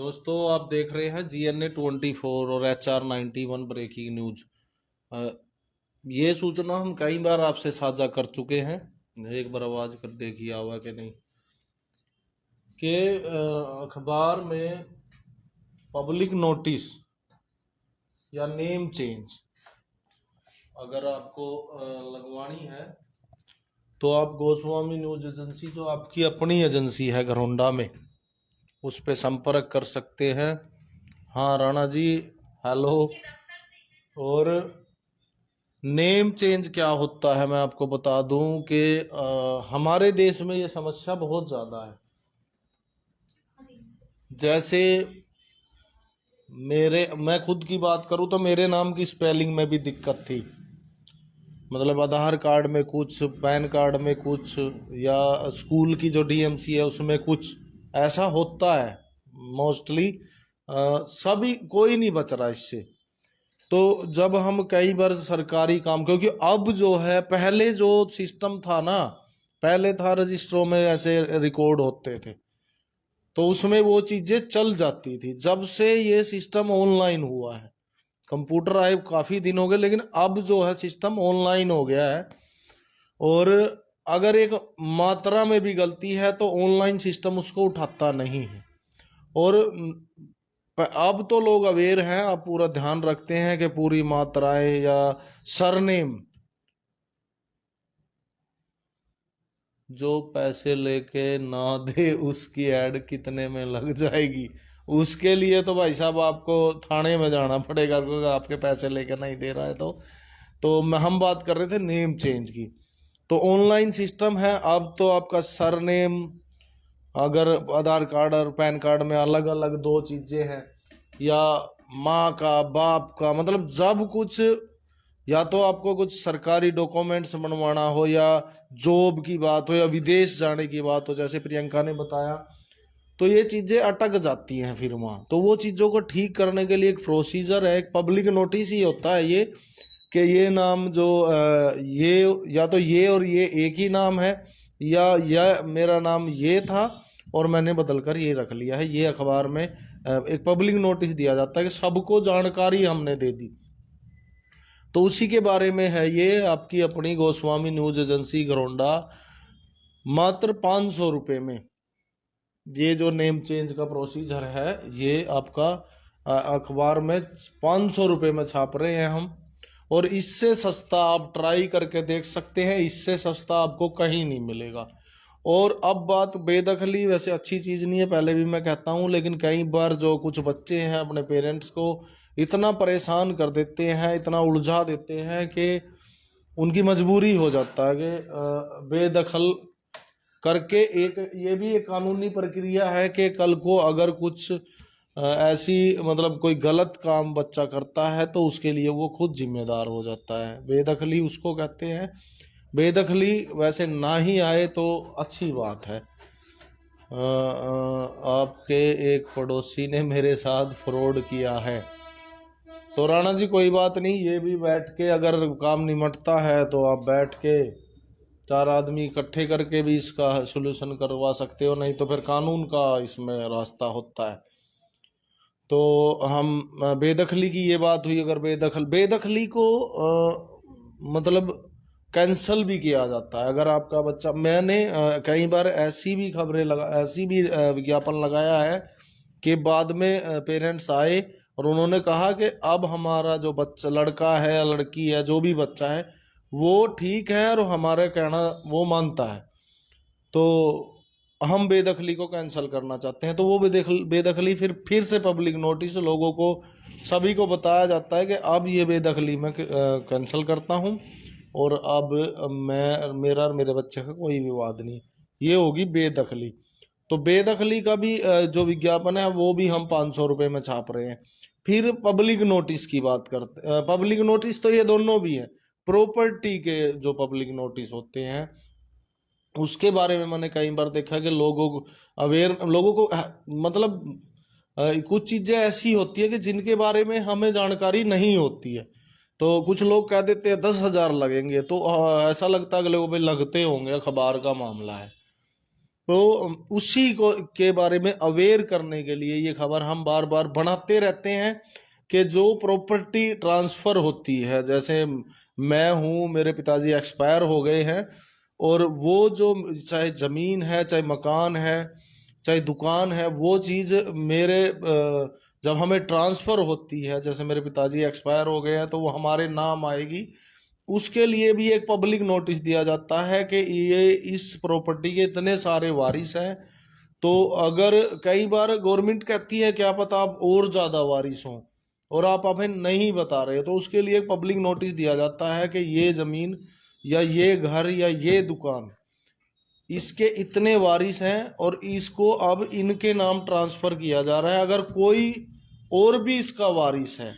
दोस्तों, आप देख रहे हैं GNA 24 और HR 91 ब्रेकिंग न्यूज। अ, ये सूचना हम कई बार आपसे साझा कर चुके हैं। एक बार आवाज कर देखिए आवा कि नहीं कि अखबार में पब्लिक नोटिस या नेम चेंज अगर आपको लगवानी है तो आप गोस्वामी न्यूज एजेंसी, जो आपकी अपनी एजेंसी है घरौंडा में, उस पे संपर्क कर सकते हैं। हाँ राणा जी, हेलो। और नेम चेंज क्या होता है मैं आपको बता दूं कि हमारे देश में ये समस्या बहुत ज़्यादा है। जैसे मैं खुद की बात करूं तो मेरे नाम की स्पेलिंग में भी दिक्कत थी। मतलब आधार कार्ड में कुछ, पैन कार्ड में कुछ, या स्कूल की जो DMC है उसमें कुछ ऐसा होता है मोस्टली। सभी कोई नहीं बच रहा इससे। तो जब हम कई बार सरकारी काम, क्योंकि अब जो है, पहले जो सिस्टम था ना, पहले था रजिस्टरों में ऐसे रिकॉर्ड होते थे तो उसमें वो चीजें चल जाती थी। जब से ये सिस्टम ऑनलाइन हुआ है, कंप्यूटर आए काफी दिन हो गए, लेकिन अब जो है सिस्टम ऑनलाइन हो गया है। और अगर एक मात्रा में भी गलती है तो ऑनलाइन सिस्टम उसको उठाता नहीं है। और अब तो लोग अवेयर हैं, अब पूरा ध्यान रखते हैं कि पूरी मात्राएं या सरनेम, जो पैसे लेके ना दे उसकी ऐड कितने में लग जाएगी। उसके लिए तो भाई साहब आपको थाने में जाना पड़ेगा, क्योंकि आपके पैसे लेके नहीं दे रहा है हम बात कर रहे थे नेम चेंज की। तो ऑनलाइन सिस्टम है अब। तो आपका सरनेम, अगर आधार कार्ड और पैन कार्ड में अलग अलग दो चीजें हैं, या माँ का, बाप का, मतलब जब कुछ, या तो आपको कुछ सरकारी डॉक्यूमेंट्स बनवाना हो, या जॉब की बात हो, या विदेश जाने की बात हो, जैसे प्रियंका ने बताया, तो ये चीजें अटक जाती हैं फिर वहाँ। तो वो चीजों को ठीक करने के लिए एक प्रोसीजर है, एक पब्लिक नोटिस ही होता है ये, कि ये नाम जो ये, या तो ये और ये एक ही नाम है, या मेरा नाम ये था और मैंने बदलकर ये रख लिया है। ये अखबार में एक पब्लिक नोटिस दिया जाता है कि सबको जानकारी हमने दे दी। तो उसी के बारे में है ये, आपकी अपनी गोस्वामी न्यूज एजेंसी घरौंडा। मात्र 500 रुपये में ये जो नेम चेंज का प्रोसीजर है, ये आपका अखबार में 500 रुपये में छाप रहे हैं हम। और इससे सस्ता आप ट्राई करके देख सकते हैं, इससे सस्ता आपको कहीं नहीं मिलेगा। और अब बात बेदखली, वैसे अच्छी चीज़ नहीं है, पहले भी मैं कहता हूँ, लेकिन कई बार जो कुछ बच्चे हैं अपने पेरेंट्स को इतना परेशान कर देते हैं, इतना उलझा देते हैं कि उनकी मजबूरी हो जाता है कि बेदखल करके। एक ये भी एक कानूनी प्रक्रिया है कि कल को अगर कुछ ऐसी, मतलब कोई गलत काम बच्चा करता है तो उसके लिए वो खुद जिम्मेदार हो जाता है। बेदखली उसको कहते हैं। बेदखली वैसे ना ही आए तो अच्छी बात है। आपके एक पड़ोसी ने मेरे साथ फ्रॉड किया है। तो राणा जी कोई बात नहीं, ये भी बैठ के अगर काम निमटता है तो आप बैठ के 4 आदमी इकट्ठे करके भी इसका सोल्यूशन करवा सकते हो, नहीं तो फिर कानून का इसमें रास्ता होता है। तो हम बेदखली की ये बात हुई। अगर बेदखली को मतलब कैंसल भी किया जाता है। अगर आपका बच्चा, मैंने कई बार ऐसी भी विज्ञापन लगाया है कि बाद में पेरेंट्स आए और उन्होंने कहा कि अब हमारा जो बच्चा, लड़का है या लड़की है, जो भी बच्चा है, वो ठीक है और हमारे कहना वो मानता है, तो हम बेदखली को कैंसिल करना चाहते हैं। तो वो बेदखली फिर से पब्लिक नोटिस, लोगों को, सभी को बताया जाता है कि अब ये बेदखली मैं कैंसिल करता हूँ, और अब मेरा और मेरे बच्चे का कोई विवाद नहीं। ये होगी बेदखली। तो बेदखली का भी जो विज्ञापन है वो भी हम 500 रुपये में छाप रहे हैं। फिर पब्लिक नोटिस की बात करते, पब्लिक नोटिस तो ये दोनों भी हैं। प्रॉपर्टी के जो पब्लिक नोटिस होते हैं उसके बारे में मैंने कई बार देखा कि लोगों को मतलब कुछ चीजें ऐसी होती है कि जिनके बारे में हमें जानकारी नहीं होती है। तो कुछ लोग कह देते हैं 10,000 लगेंगे, तो ऐसा लगता है कि लोगों पे लगते होंगे, अखबार का मामला है। तो उसी को के बारे में अवेयर करने के लिए ये खबर हम बार बार बनाते रहते हैं कि जो प्रॉपर्टी ट्रांसफर होती है, जैसे मैं हूँ, मेरे पिताजी एक्सपायर हो गए हैं, और वो जो चाहे जमीन है, चाहे मकान है, चाहे दुकान है, वो चीज मेरे जब हमें ट्रांसफर होती है, जैसे मेरे पिताजी एक्सपायर हो गए हैं तो वो हमारे नाम आएगी, उसके लिए भी एक पब्लिक नोटिस दिया जाता है कि ये इस प्रॉपर्टी के इतने सारे वारिस हैं। तो अगर कई बार गवर्नमेंट कहती है क्या पता आप और ज्यादा वारिस हों और आप हमें नहीं बता रहे, तो उसके लिए एक पब्लिक नोटिस दिया जाता है कि ये जमीन या ये घर या ये दुकान इसके इतने वारिस हैं और इसको अब इनके नाम ट्रांसफर किया जा रहा है। अगर कोई और भी इसका वारिस है,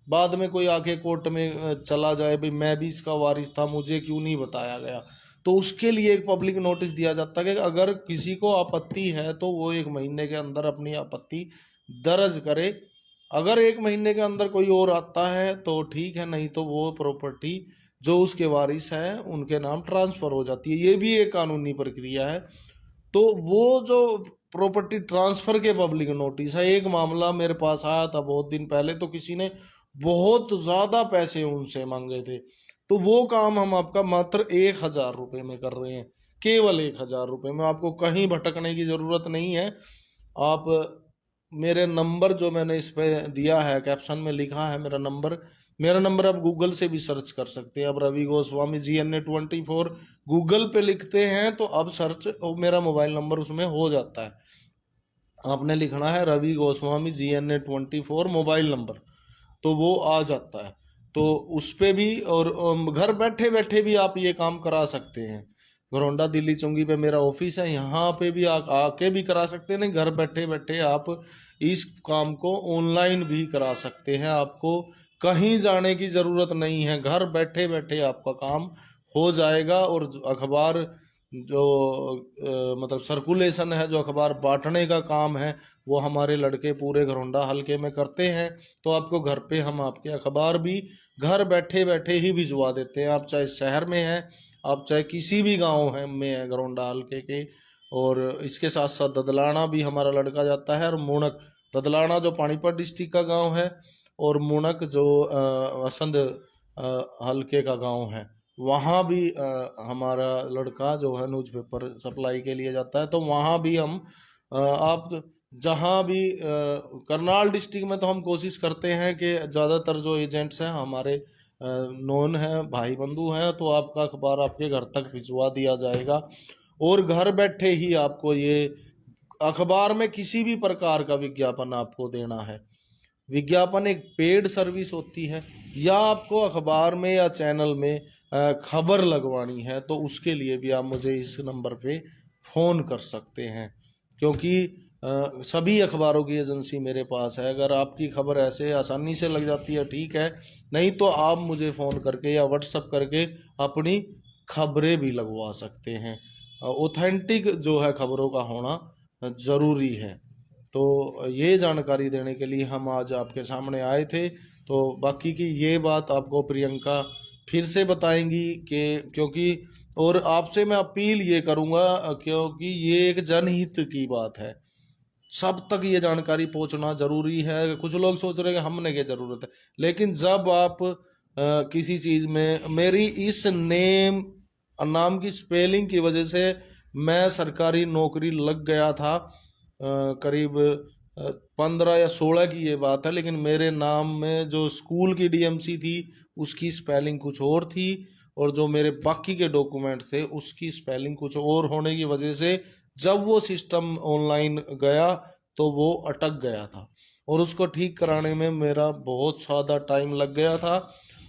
बाद में कोई आके कोर्ट में चला जाए भाई मैं भी इसका वारिस था, मुझे क्यों नहीं बताया गया, तो उसके लिए एक पब्लिक नोटिस दिया जाता है कि अगर किसी को आपत्ति है तो वो 1 महीने के अंदर अपनी आपत्ति दर्ज करे। अगर 1 महीने के अंदर कोई और आता है तो ठीक है, नहीं तो वो प्रॉपर्टी जो उसके वारिस हैं उनके नाम ट्रांसफर हो जाती है। ये भी एक कानूनी प्रक्रिया है। तो वो जो प्रॉपर्टी ट्रांसफर के पब्लिक नोटिस है, एक मामला मेरे पास आया था बहुत दिन पहले, तो किसी ने बहुत ज्यादा पैसे उनसे मांगे थे, तो वो काम हम आपका मात्र 1,000 रुपये में कर रहे हैं, केवल 1,000 रुपये में। आपको कहीं भटकने की जरूरत नहीं है। आप मेरे नंबर जो मैंने इस पे दिया है, कैप्शन में लिखा है मेरा नंबर आप गूगल से भी सर्च कर सकते हैं। अब रवि गोस्वामी GNA24 गूगल पे लिखते हैं तो अब सर्च मेरा मोबाइल नंबर उसमें हो जाता है। आपने लिखना है Ravi Goswami GNA24 mobile number, तो वो आ जाता है। तो उस पे भी, और घर बैठे बैठे भी आप ये काम करा सकते हैं। घरौंडा दिल्ली चुंगी पे मेरा ऑफिस है, यहाँ पे भी आके भी करा सकते हैं। नहीं, घर बैठे बैठे आप इस काम को ऑनलाइन भी करा सकते हैं। आपको कहीं जाने की जरूरत नहीं है, घर बैठे बैठे आपका काम हो जाएगा। और अखबार जो मतलब सर्कुलेशन है, जो अखबार बांटने का काम है, वो हमारे लड़के पूरे घरौंडा हलके में करते हैं। तो आपको घर पे हम आपके अखबार भी घर बैठे बैठे ही भिजवा देते हैं। आप चाहे शहर में हैं, आप चाहे किसी भी गांव है में है घरौंडा हलके के। और इसके साथ साथ ददलाना भी हमारा लड़का जाता है, और मुणक, ददलाना जो पानीपत डिस्ट्रिक्ट का गांव है, और मुणक जो असंध हलके का गांव है, वहाँ भी हमारा लड़का जो है न्यूज़पेपर सप्लाई के लिए जाता है। तो वहाँ भी हम आप जहाँ भी करनाल डिस्ट्रिक्ट में तो हम कोशिश करते हैं कि ज़्यादातर जो एजेंट्स हैं हमारे नॉन हैं, भाई बंधु हैं, तो आपका अखबार आपके घर तक भिजवा दिया जाएगा। और घर बैठे ही आपको ये अखबार में किसी भी प्रकार का विज्ञापन आपको देना है, विज्ञापन एक पेड सर्विस होती है, या आपको अखबार में या चैनल में खबर लगवानी है, तो उसके लिए भी आप मुझे इस नंबर पे फ़ोन कर सकते हैं। क्योंकि सभी अखबारों की एजेंसी मेरे पास है। अगर आपकी खबर ऐसे आसानी से लग जाती है ठीक है, नहीं तो आप मुझे फ़ोन करके या व्हाट्सअप करके अपनी खबरें भी लगवा सकते हैं। ऑथेंटिक जो है खबरों का होना ज़रूरी है। तो ये जानकारी देने के लिए हम आज आपके सामने आए थे। तो बाकी की ये बात आपको प्रियंका फिर से बताएंगी कि क्योंकि, और आपसे मैं अपील ये करूँगा क्योंकि ये एक जनहित की बात है, सब तक ये जानकारी पहुंचना जरूरी है। कुछ लोग सोच रहे हैं कि हमने क्या जरूरत है, लेकिन जब आप किसी चीज में, मेरी इस नाम की स्पेलिंग की वजह से मैं सरकारी नौकरी लग गया था। करीब 15 या 16 की ये बात है, लेकिन मेरे नाम में जो स्कूल की DMC थी उसकी स्पेलिंग कुछ और थी, और जो मेरे बाकी के डॉक्यूमेंट्स थे उसकी स्पेलिंग कुछ और होने की वजह से जब वो सिस्टम ऑनलाइन गया तो वो अटक गया था, और उसको ठीक कराने में मेरा बहुत ज़्यादा टाइम लग गया था।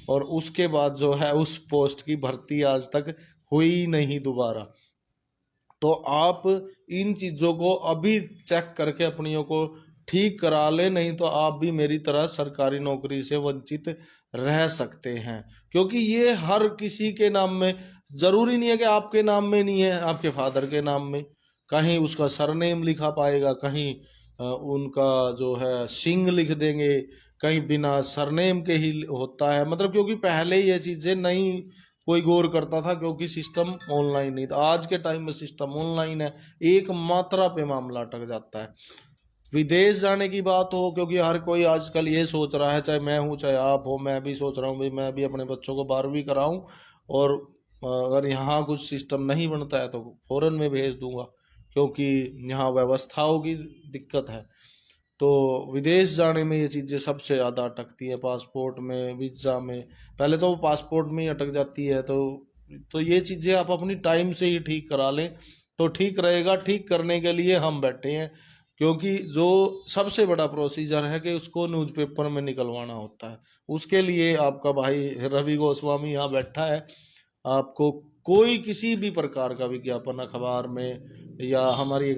और उसके बाद जो है उस पोस्ट की भर्ती आज तक हुई नहीं दोबारा। तो आप इन चीज़ों को अभी चेक करके अपनियों को ठीक करा ले, नहीं तो आप भी मेरी तरह सरकारी नौकरी से वंचित रह सकते हैं। क्योंकि ये हर किसी के नाम में, जरूरी नहीं है कि आपके नाम में नहीं है, आपके फादर के नाम में कहीं उसका सरनेम लिखा पाएगा, कहीं उनका जो है सिंह लिख देंगे, कहीं बिना सरनेम के ही होता है। मतलब क्योंकि पहले ये चीज़ें नहीं कोई गौर करता था, क्योंकि सिस्टम ऑनलाइन नहीं था। आज के टाइम में सिस्टम ऑनलाइन है, एक मात्रा पे मामला अटक जाता है। विदेश जाने की बात हो, क्योंकि हर कोई आजकल ये सोच रहा है, चाहे मैं हूँ चाहे आप हो, मैं भी सोच रहा हूँ भाई मैं भी अपने बच्चों को 12वीं कराऊं, और अगर यहाँ कुछ सिस्टम नहीं बनता है तो फौरन में भेज दूंगा, क्योंकि यहाँ व्यवस्थाओं की दिक्कत है। तो विदेश जाने में ये चीज़ें सबसे ज़्यादा अटकती है, पासपोर्ट में, वीज़ा में। पहले तो वो पासपोर्ट में ही अटक जाती है, तो ये चीज़ें आप अपनी टाइम से ही ठीक करा लें तो ठीक रहेगा। ठीक करने के लिए हम बैठे हैं, क्योंकि जो सबसे बड़ा प्रोसीजर है कि उसको न्यूज़पेपर में निकलवाना होता है, उसके लिए आपका भाई रवि गोस्वामी यहाँ बैठा है। आपको कोई किसी भी प्रकार का विज्ञापन अखबार में, या हमारी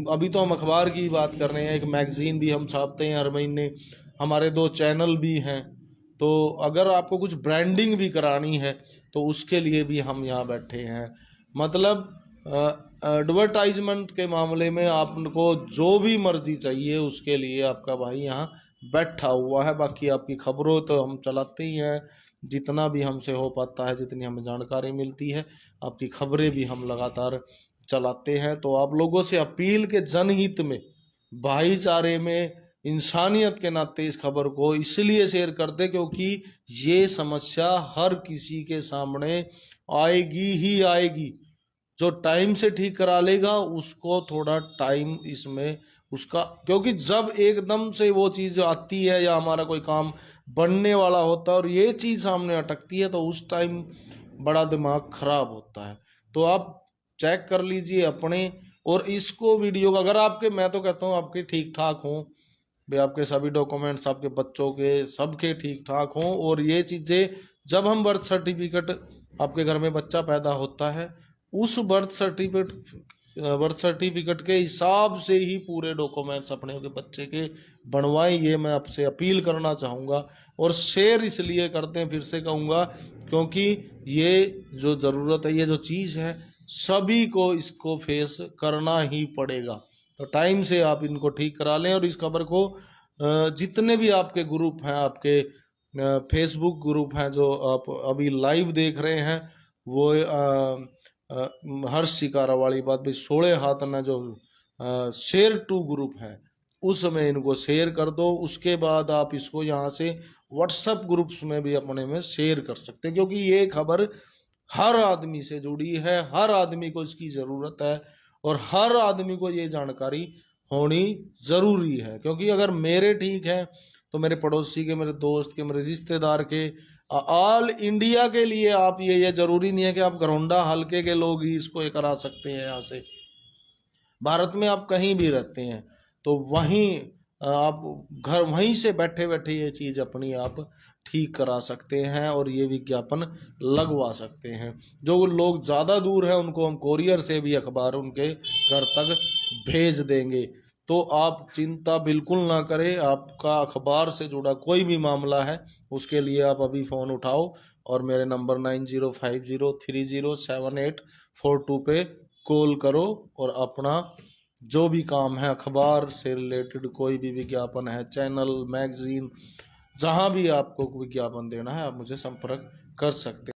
अभी तो हम अखबार की बात कर रहे हैं, एक मैगजीन भी हम छापते हैं हर महीने, हमारे 2 चैनल भी हैं। तो अगर आपको कुछ ब्रांडिंग भी करानी है तो उसके लिए भी हम यहाँ बैठे हैं। मतलब एडवर्टाइजमेंट के मामले में आपको जो भी मर्जी चाहिए उसके लिए आपका भाई यहाँ बैठा हुआ है। बाकी आपकी खबरों तो हम चलाते ही हैं, जितना भी हमसे हो पाता है, जितनी हमें जानकारी मिलती है, आपकी खबरें भी हम लगातार चलाते हैं। तो आप लोगों से अपील के जनहित में, भाईचारे में, इंसानियत के नाते इस खबर को इसलिए शेयर करते क्योंकि ये समस्या हर किसी के सामने आएगी ही आएगी। जो टाइम से ठीक करा लेगा उसको थोड़ा टाइम इसमें उसका, क्योंकि जब एकदम से वो चीज़ आती है या हमारा कोई काम बनने वाला होता है और ये चीज़ सामने अटकती है तो उस टाइम बड़ा दिमाग खराब होता है। तो आप चेक कर लीजिए अपने, और इसको वीडियो का अगर आपके, मैं तो कहता हूँ आपके ठीक ठाक हों भाई, आपके सभी डॉक्यूमेंट्स आपके बच्चों के सबके ठीक ठाक हों, और ये चीज़ें जब हम बर्थ सर्टिफिकेट, आपके घर में बच्चा पैदा होता है उस बर्थ सर्टिफिकेट के हिसाब से ही पूरे डॉक्यूमेंट्स अपने के बच्चे के बनवाएं, ये मैं आपसे अपील करना चाहूँगा। और शेयर इसलिए करते हैं, फिर से कहूँगा, क्योंकि ये जो ज़रूरत है, ये जो चीज़ है, सभी को इसको फेस करना ही पड़ेगा। तो टाइम से आप इनको ठीक करा लें। और इस खबर को जितने भी आपके ग्रुप हैं, आपके फेसबुक ग्रुप हैं जो आप अभी लाइव देख रहे हैं, वो हर्ष शिकारा वाली बात भी 16 हाथ ना जो शेयर टू ग्रुप है उसमें इनको शेयर कर दो। उसके बाद आप इसको यहाँ से व्हाट्सएप ग्रुप्स में भी अपने में शेयर कर सकते हैं, क्योंकि ये खबर हर आदमी से जुड़ी है, हर आदमी को इसकी ज़रूरत है, और हर आदमी को ये जानकारी होनी ज़रूरी है। क्योंकि अगर मेरे ठीक है तो मेरे पड़ोसी के, मेरे दोस्त के, मेरे रिश्तेदार के, ऑल इंडिया के लिए आप ये ज़रूरी नहीं है कि आप घरौंडा हल्के के लोग ही इसको करा सकते हैं। यहाँ से भारत में आप कहीं भी रहते हैं तो वहीं आप घर वहीं से बैठे बैठे ये चीज़ अपनी आप ठीक करा सकते हैं और ये विज्ञापन लगवा सकते हैं। जो लोग ज़्यादा दूर हैं उनको हम कोरियर से भी अखबार उनके घर तक भेज देंगे। तो आप चिंता बिल्कुल ना करें, आपका अखबार से जुड़ा कोई भी मामला है उसके लिए आप अभी फ़ोन उठाओ और मेरे नंबर 9050307842 पे कॉल करो, और अपना जो भी काम है अखबार से रिलेटेड, कोई भी विज्ञापन है, चैनल, मैगजीन, जहाँ भी आपको विज्ञापन देना है आप मुझे संपर्क कर सकते हैं।